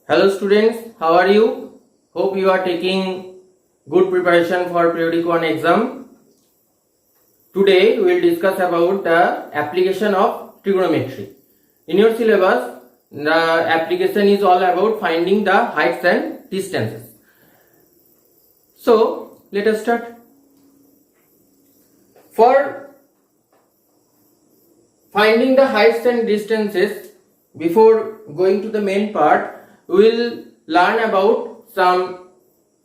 Hello students, how are you? Hope you are taking good preparation for periodic 1 exam. Today we will discuss about the application of trigonometry. In your syllabus, the application is all about finding the heights and distances. So let us start. For finding the heights and distances, before going to the main part, we will learn about some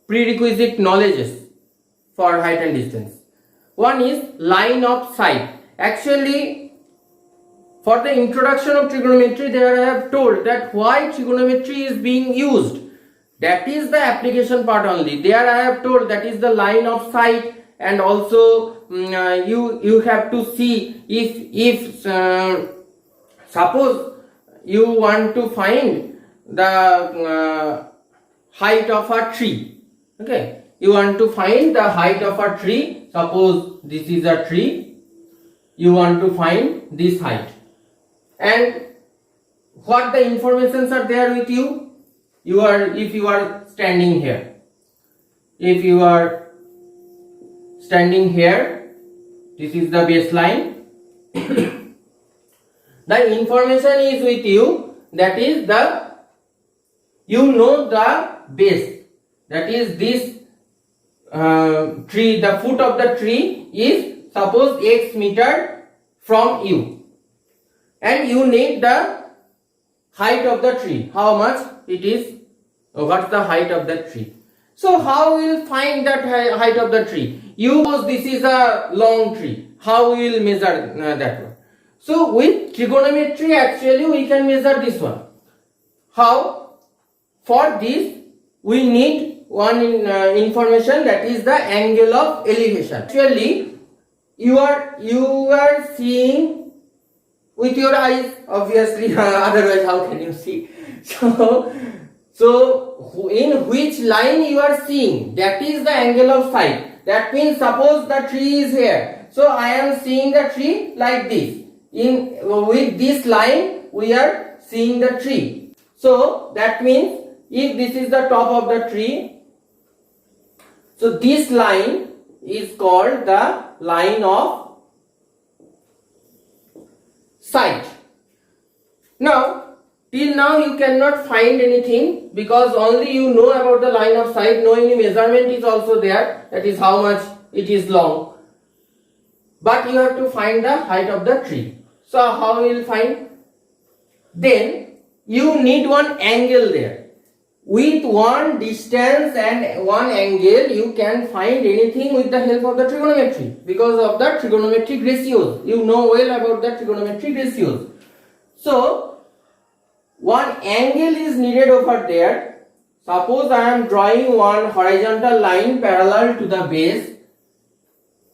prerequisite knowledges for height and distance. One is line of sight. Actually, for the introduction of trigonometry, there I have told that why trigonometry is being used. That is the application part only. There I have told that is the line of sight, and also you have to see if suppose you want to find the height of a tree. Okay, you want to find the height of a tree. Suppose this is a tree, you want to find this height, and what the informations are there with you. If you are standing here, this is the baseline. The information is with you, that is you know the base, that is this tree, the foot of the tree is suppose x meter from you, and you need the height of the tree, how much it is, what's the height of the tree. So how we will find that height of the tree? Suppose this is a long tree, how we will measure that one? So with trigonometry actually we can measure this one. How? For this we need one information, that is the angle of elevation. Actually you are seeing with your eyes, obviously, otherwise how can you see? So in which line you are seeing, that is the angle of sight. That means suppose the tree is here, so I am seeing the tree like this. With this line we are seeing the tree. So that means if this is the top of the tree, so this line is called the line of sight. Now till now you cannot find anything, because only you know about the line of sight. No any measurement is also there, that is how much it is long, but you have to find the height of the tree. So how we will find? Then you need one angle there. With one distance and one angle you can find anything with the help of the trigonometry, because of the trigonometric ratios. You know well about the trigonometric ratios. So one angle is needed over there. Suppose I am drawing one horizontal line parallel to the base,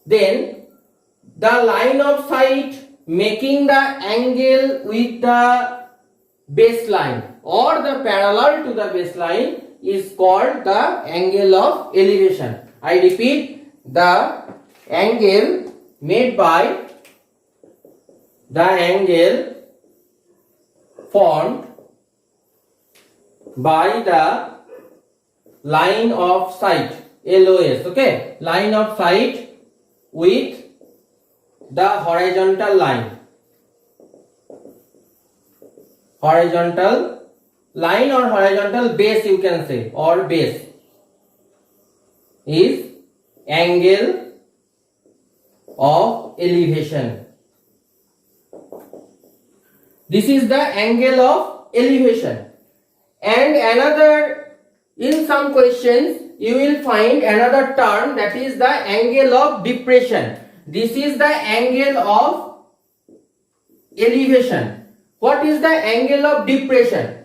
then the line of sight making the angle with the baseline or the parallel to the baseline is called the angle of elevation. I repeat, the angle made by the angle formed by the line of sight, LOS, okay, line of sight with the horizontal line, horizontal line or horizontal base you can say, or base, is angle of elevation. This is the angle of elevation. And another, in some questions you will find another term, that is the angle of depression. This is the angle of elevation. What is the angle of depression?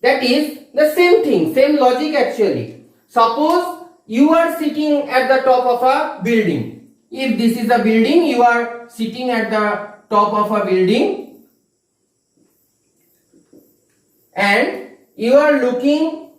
That is the same thing, same logic actually. Suppose you are sitting at the top of a building. If this is a building, you are sitting at the top of a building and you are looking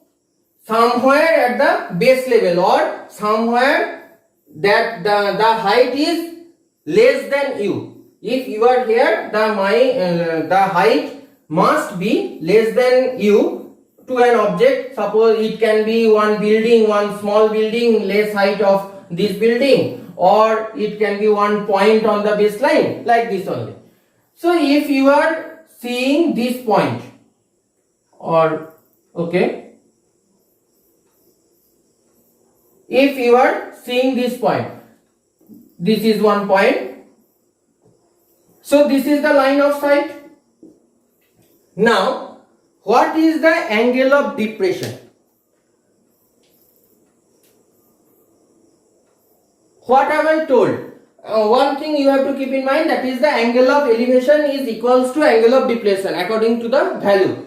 somewhere at the base level, or somewhere that the height is less than you. If you are here, the height must be less than you to an object. Suppose it can be one building, one small building, less height of this building, or it can be one point on the baseline, like this only. So if you are seeing this point, or okay, if you are seeing this point, this is one point, so this is the line of sight. Now what is the angle of depression? What have I told? One thing you have to keep in mind, that is the angle of elevation is equals to angle of depression according to the value.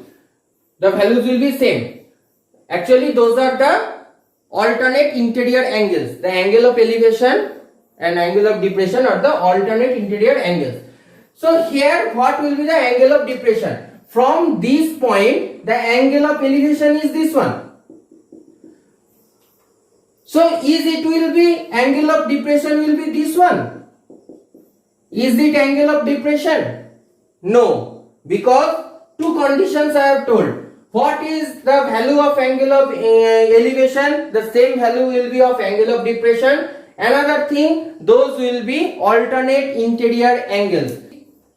The values will be same. Actually those are the alternate interior angles. The angle of elevation and angle of depression are the alternate interior angles. So here what will be the angle of depression? From this point the angle of elevation is this one. So is it will be angle of depression will be this one? Is it angle of depression? No, because two conditions I have told. What is the value of angle of elevation? The same value will be of angle of depression. Another thing, those will be alternate interior angles.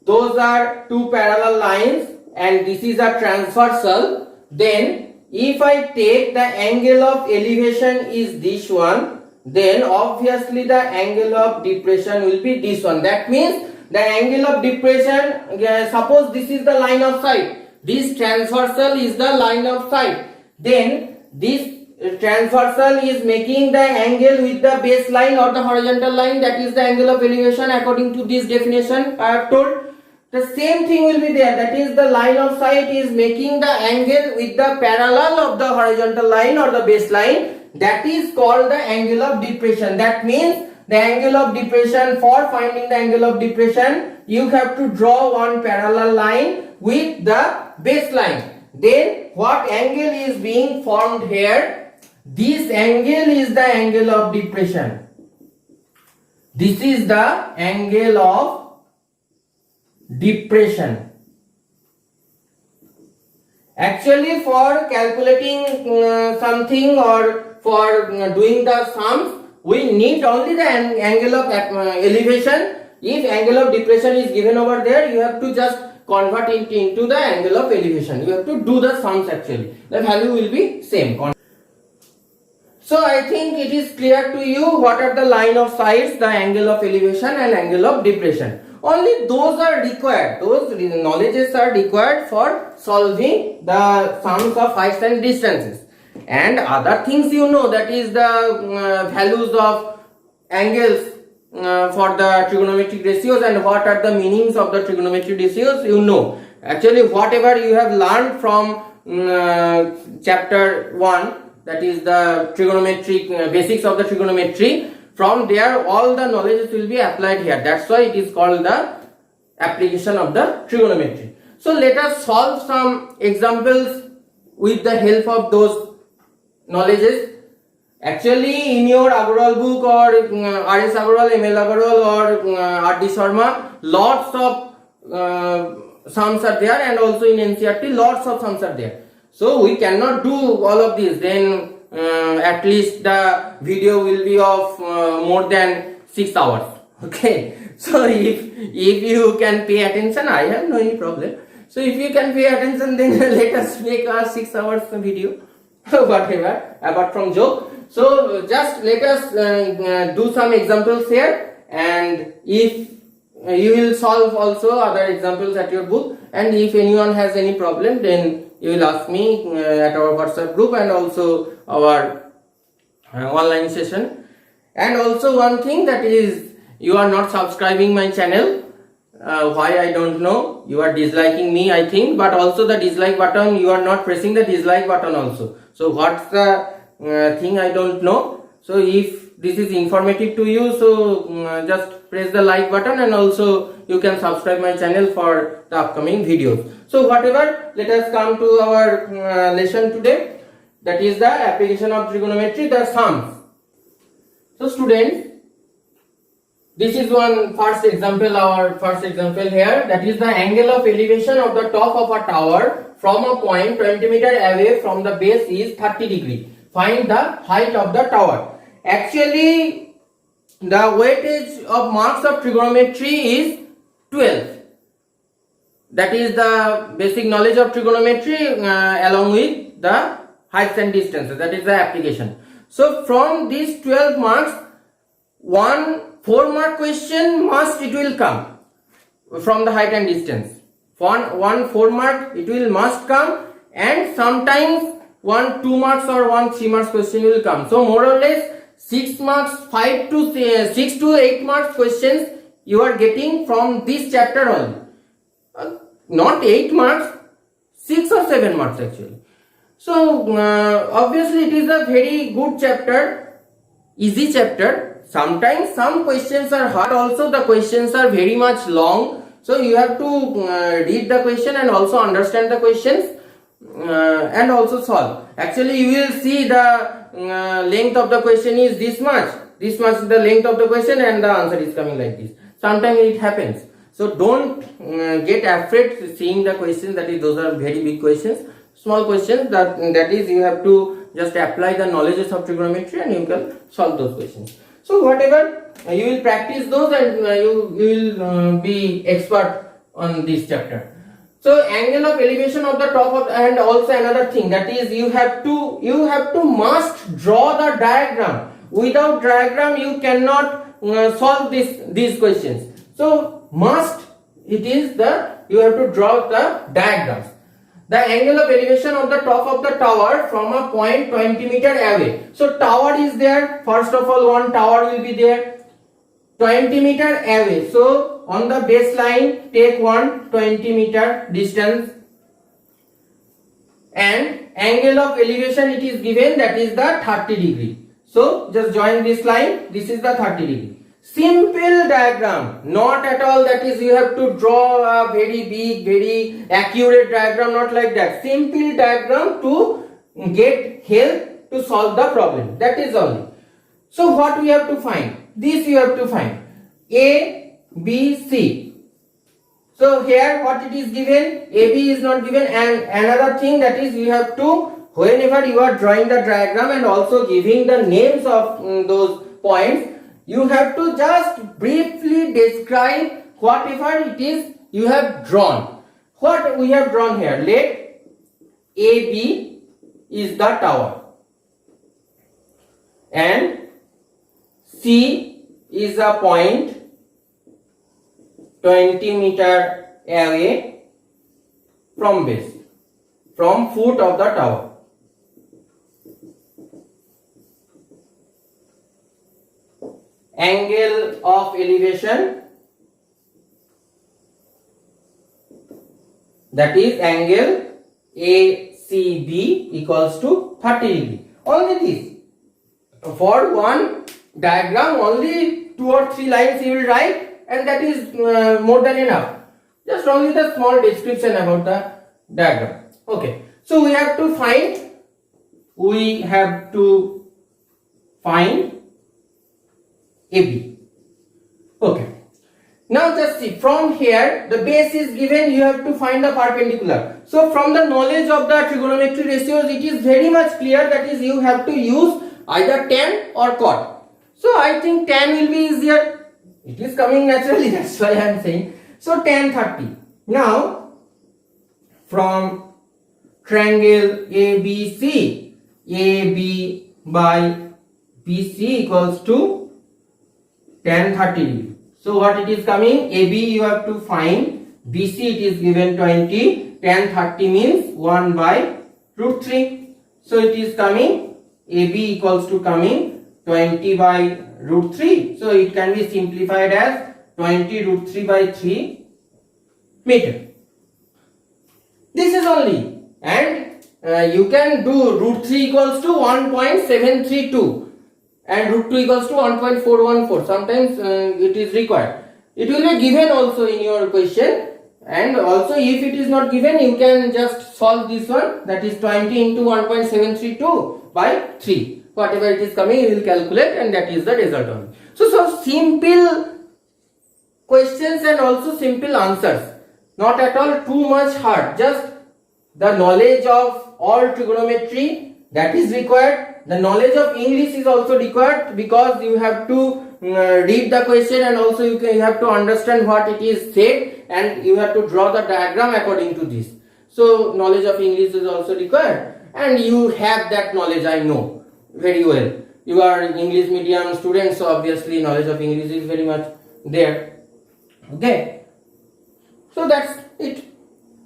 Those are two parallel lines and this is a transversal. Then if I take the angle of elevation is this one, then obviously the angle of depression will be this one. That means the angle of depression, suppose this is the line of sight. This transversal is the line of sight. Then this transversal is making the angle with the baseline or the horizontal line, that is the angle of elevation according to this definition I have told. The same thing will be there, that is the line of sight is making the angle with the parallel of the horizontal line or the baseline, that is called the angle of depression. That means the angle of depression, for finding the angle of depression you have to draw one parallel line with the baseline. Then what angle is being formed here? This angle is the angle of depression. This is the angle of depression. Actually for calculating something or for doing the sums, we need only the angle of elevation. If angle of depression is given over there, you have to just convert it into the angle of elevation. You have to do the sums actually. The value will be same. So I think it is clear to you what are the line of sights, the angle of elevation and angle of depression. Only those are required, those knowledges are required for solving the sums of heights and distances. And other things you know, that is the values of angles for the trigonometric ratios and what are the meanings of the trigonometric ratios you know. Actually whatever you have learned from chapter 1, that is the trigonometric basics of the trigonometry, from there all the knowledge will be applied here. That's why it is called the application of the trigonometry. So let us solve some examples with the help of those knowledges. Actually in your Agarwal book or R.S. Agarwal, M.L. Agarwal or R.D. Sharma, lots of sums are there, and also in NCERT lots of sums are there. So we cannot do all of this, then at least the video will be of more than 6 hours. Okay, so if you can pay attention, I have no any problem. So if you can pay attention, then let us make a 6 hours video whatever, apart from joke. So just let us do some examples here, and if you will solve also other examples at your book, and if anyone has any problem, then you will ask me at our WhatsApp group and also our online session. And also one thing, that is you are not subscribing my channel. Why I don't know. You are disliking me I think, but also the dislike button, you are not pressing the dislike button also. So what's the thing I don't know. So if this is informative to you, so just press the like button, and also you can subscribe my channel for the upcoming videos. So whatever, let us come to our lesson today, that is the application of trigonometry, the sums. So students, this is one first example, our first example here, that is the angle of elevation of the top of a tower from a point 20 meter away from the base is 30 degree. Find the height of the tower. Actually, the weightage of marks of trigonometry is 12. That is the basic knowledge of trigonometry along with the heights and distances. That is the application. So from these 12 marks, one 4-mark question it will come from the height and distance. One 4-mark must come, and sometimes 1 2 marks or 1 3 marks question will come. So more or less 6 marks, 6 to 8 marks questions you are getting from this chapter only. Not 8 marks, 6 or 7 marks actually. So obviously it is a very good chapter, easy chapter. Sometimes some questions are hard, also the questions are very much long. So you have to read the question and also understand the questions and also solve. Actually you will see the length of the question is this much is the length of the question, and the answer is coming like this. Sometimes it happens. So don't get afraid seeing the questions, that is those are very big questions. Small questions, that is you have to just apply the knowledges of trigonometry and you can solve those questions. So whatever you will practice those, and you will be expert on this chapter. So angle of elevation of the top of, and also another thing, that is you have to must draw the diagram. Without diagram you cannot solve these questions. So must it is you have to draw the diagrams. The angle of elevation of the top of the tower from a point 20 meter away. So tower is there. First of all, one tower will be there 20 meter away. So on the baseline take one 20 meter distance, and angle of elevation it is given, that is the 30 degree. So just join this line. This is the 30 degree. Simple diagram, not at all that is you have to draw a very big, very accurate diagram, not like that. Simple diagram to get help to solve the problem, that is only. So what we have to find? This you have to find A, B, C. So here what it is given, A, B is not given, and another thing, that is you have to, whenever you are drawing the diagram and also giving the names of those points, you have to just briefly describe whatever it is you have drawn. What we have drawn here, let AB is the tower and C is a point 20 meter away from base, from foot of the tower. Angle of elevation, that is angle ACB equals to 30 degree. Only this. For one diagram only 2 or 3 lines you will write, and that is more than enough. Just only the small description about the diagram. Okay. So we have to find AB. Okay. Now just see, from here the base is given, you have to find the perpendicular. So from the knowledge of the trigonometry ratios, it is very much clear, that is you have to use either tan or cot. So I think tan will be easier. It is coming naturally, that's why I am saying. So tan 30. Now from triangle ABC, AB by BC equals to tan 30 degree. So what it is coming, AB you have to find, BC it is given 20, tan 30 means 1 by root 3. So it is coming, AB equals to coming 20 by root 3. So it can be simplified as 20 root 3 by 3 meter. This is only, and you can do root 3 equals to 1.732. and root 2 equals to 1.414. Sometimes it is required. It will be given also in your question, and also if it is not given, you can just solve this one, that is 20 into 1.732 by 3. Whatever it is coming, you will calculate, and that is the result only. So simple questions and also simple answers, not at all too much hard. Just the knowledge of all trigonometry, that is required. The knowledge of English is also required, because you have to read the question, and also you have to understand what it is said, and you have to draw the diagram according to this. So knowledge of English is also required, and you have that knowledge, I know very well. You are English medium students, so obviously knowledge of English is very much there. Okay, so that's it.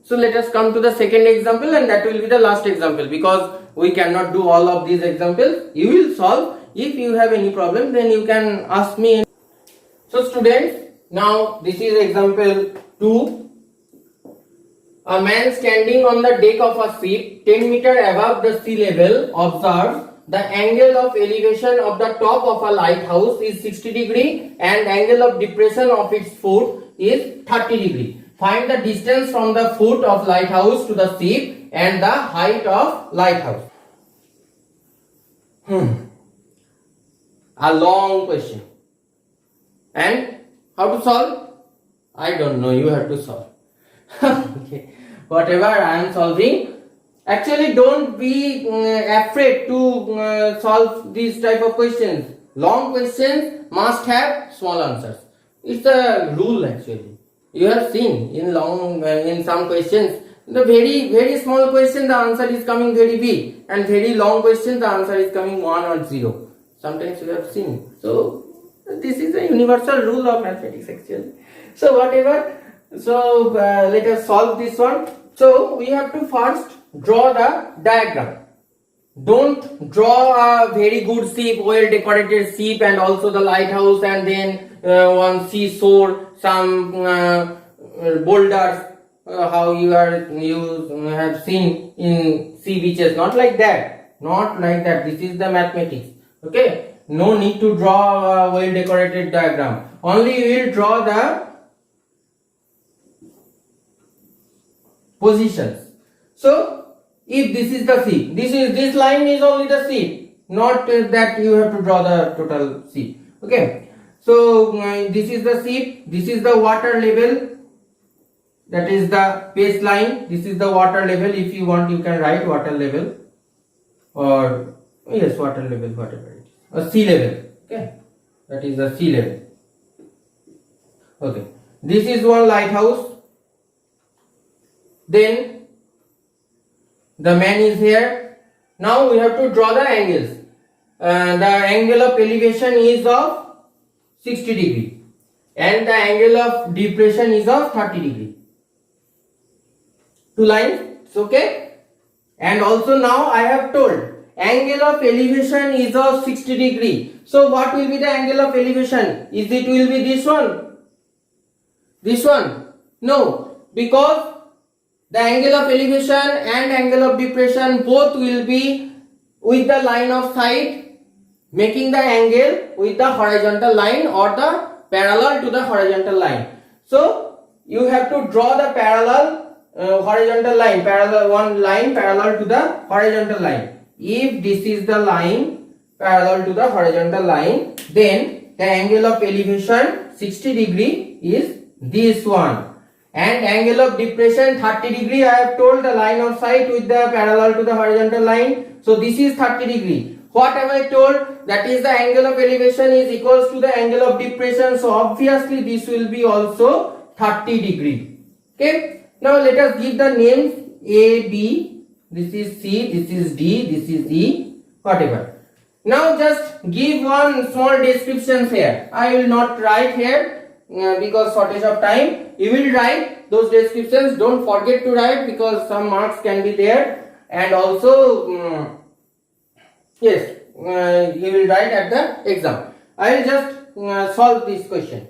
So let us come to the second example, and that will be the last example, because we cannot do all of these examples. You will solve. If you have any problem, then you can ask me. So students, now this is example 2. A man standing on the deck of a ship 10 meter above the sea level observes the angle of elevation of the top of a lighthouse is 60 degree and angle of depression of its foot is 30 degree. Find the distance from the foot of lighthouse to the ship and the height of lighthouse. A long question. And how to solve? I don't know, you have to solve. Okay. Whatever I am solving, actually don't be afraid to solve these type of questions. Long questions must have small answers. It's a rule actually. You have seen in some questions, the very small question the answer is coming very big, and very long question the answer is coming 1 or 0. Sometimes you have seen. So this is a universal rule of mathematics actually. So whatever. So let us solve this one. So we have to first draw the diagram. Don't draw a very good ship, well decorated ship, and also the lighthouse, and then one seashore, some boulders, how you have seen in sea beaches. Not like that. Not like that. This is the mathematics. Okay. No need to draw a well decorated diagram. Only we will draw the positions. So if this is the ship, this line is only the ship, not that you have to draw the total ship. Okay. So this is the ship, this is the water level, that is the baseline, this is the water level. If you want, you can write water level, or yes, water level, whatever it is, or sea level. Okay, that is the sea level. Okay, this is one lighthouse. Then the man is here. Now we have to draw the angles. The angle of elevation is of 60 degree and the angle of depression is of 30 degree. Two lines, okay? And also now I have told angle of elevation is of 60 degree. So what will be the angle of elevation? Is it will be this one? This one? No, because the angle of elevation and angle of depression both will be with the line of sight, making the angle with the horizontal line or the parallel to the horizontal line. So you have to draw the parallel horizontal line, one line parallel to the horizontal line. If this is the line parallel to the horizontal line, then the angle of elevation 60 degree is this one. And angle of depression 30 degree, I have told the line of sight with the parallel to the horizontal line. So this is 30 degree. What have I told? That is the angle of elevation is equals to the angle of depression. So obviously this will be also 30 degree. Okay. Now let us give the names A, B. This is C, this is D, this is E, whatever. Now just give one small description here. I will not write here because shortage of time. You will write those descriptions. Don't forget to write because some marks can be there. And also yes, you will write at the exam. I will just solve this question.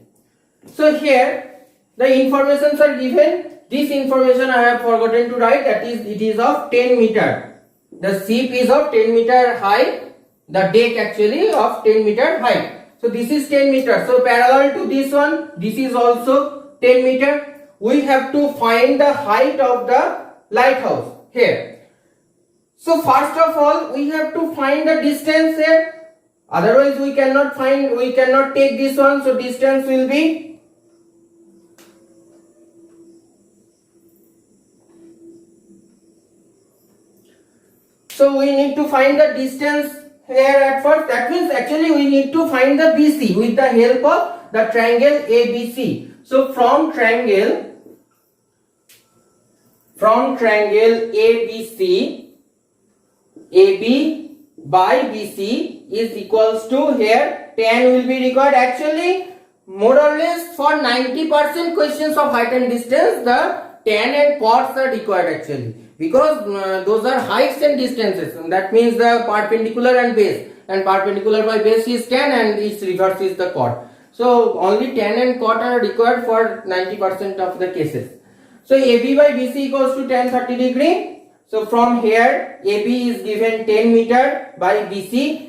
So here the informations are given. This information I have forgotten to write, that is it is of 10 meter. The ship is of 10 meter high. The deck actually of 10 meter height. So this is 10 meter. So parallel to this one, this is also 10 meter. We have to find the height of the lighthouse here. So first of all, we have to find the distance here. Otherwise we cannot take this one. So distance will be So we need to find the distance here at first. That means actually we need to find the BC with the help of the triangle ABC. So from triangle ABC, AB by BC is equals to, here tan will be required. Actually more or less for 90% questions of height and distance, the tan and cots are required actually, because those are heights and distances, and that means the perpendicular and base, and perpendicular by base is tan and its reverse is the cot. So only tan and cot are required for 90% of the cases. So AB by BC equals to tan 30 degree. So from here AB is given 10 meter by BC.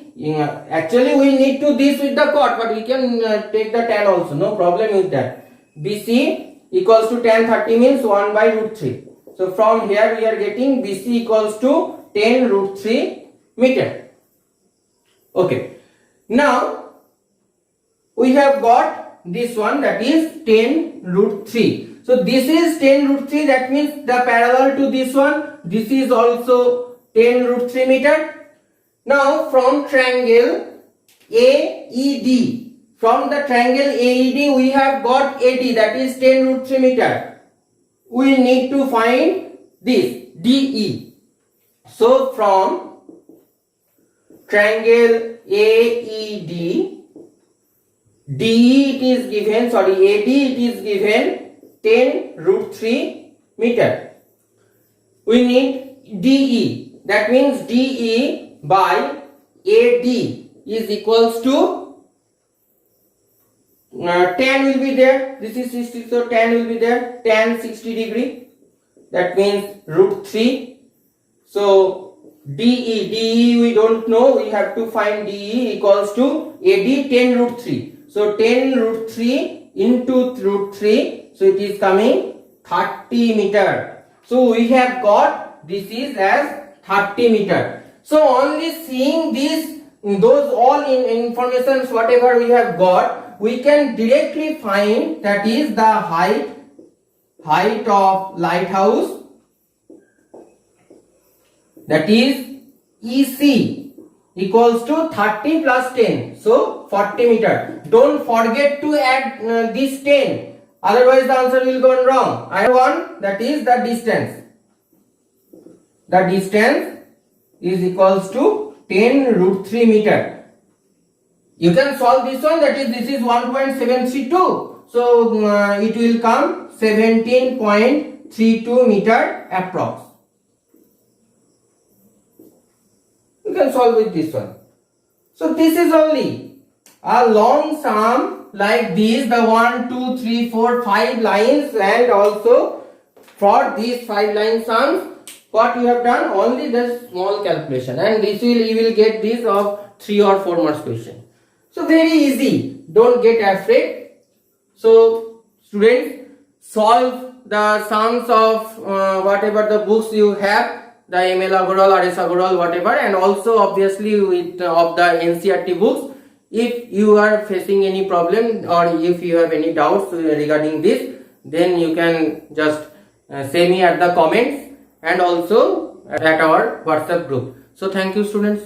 Actually we need to this with the cot, but we can take the tan also, no problem with that. BC equals to tan 30 means 1 by root 3. So from here we are getting BC equals to 10 root 3 meter. Okay. Now we have got this one, that is 10 root 3. So this is 10 root 3, that means the parallel to this one. This is also 10 root 3 meter. Now from triangle AED, from the triangle AED we have got AD, that is 10 root 3 meter. We need to find this DE. So from triangle AED, DE it is given, AD it is given 10 root 3 meter. We need DE, that means DE by AD is equals to tan will be there. This is 60, so tan will be there, tan 60 degree, that means root 3. So DE we don't know, we have to find DE equals to AD 10 root 3. So 10 root 3 into root 3, so it is coming 30 meter. So we have got this is as 30 meter. So only seeing these, those all informations whatever we have got, we can directly find that is the height of lighthouse, that is EC equals to 30 plus 10, so 40 meter. Don't forget to add this 10, otherwise the answer will go wrong. I have one, that is the distance. The distance is equals to 10 root 3 meter. You can solve this one, that is this is 1.732, so it will come 17.32 meter approx. You can solve with this one. So this is only a long sum like this, the 1, 2, 3, 4, 5 lines, and also for these 5 line sums, what you have done, only the small calculation, and this will, you will get this of 3 or 4 marks question. So very easy, don't get afraid. So students, solve the sums of whatever the books you have, the ML Agarwal, RS Agarwal, whatever, and also obviously with of the NCERT books. If you are facing any problem or if you have any doubts regarding this, then you can just say me at the comments and also at our WhatsApp group. So thank you students.